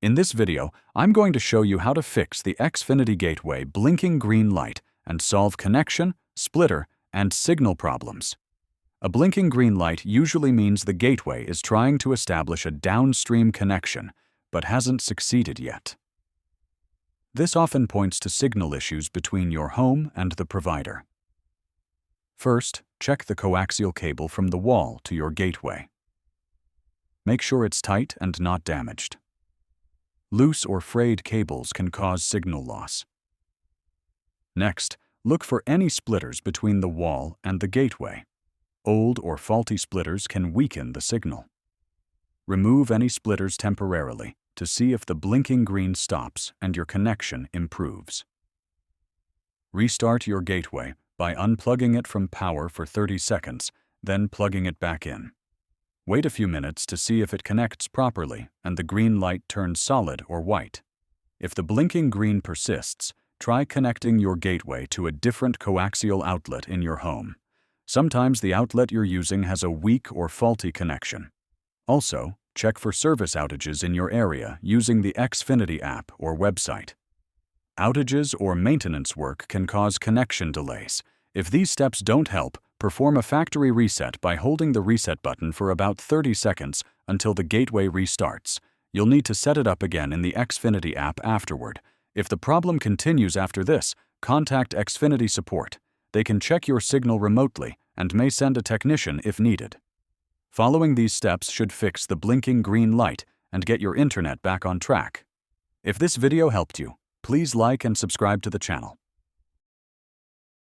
In this video, I'm going to show you how to fix the Xfinity Gateway blinking green light and solve connection, splitter, and signal problems. A blinking green light usually means the gateway is trying to establish a downstream connection, but hasn't succeeded yet. This often points to signal issues between your home and the provider. First, check the coaxial cable from the wall to your gateway. Make sure it's tight and not damaged. Loose or frayed cables can cause signal loss. Next, look for any splitters between the wall and the gateway. Old or faulty splitters can weaken the signal. Remove any splitters temporarily to see if the blinking green stops and your connection improves. Restart your gateway by unplugging it from power for 30 seconds, then plugging it back in. Wait a few minutes to see if it connects properly and the green light turns solid or white. If the blinking green persists, try connecting your gateway to a different coaxial outlet in your home. Sometimes the outlet you're using has a weak or faulty connection. Also, check for service outages in your area using the Xfinity app or website. Outages or maintenance work can cause connection delays. If these steps don't help, perform a factory reset by holding the reset button for about 30 seconds until the gateway restarts. You'll need to set it up again in the Xfinity app afterward. If the problem continues after this, contact Xfinity support. They can check your signal remotely and may send a technician if needed. Following these steps should fix the blinking green light and get your internet back on track. If this video helped you, please like and subscribe to the channel.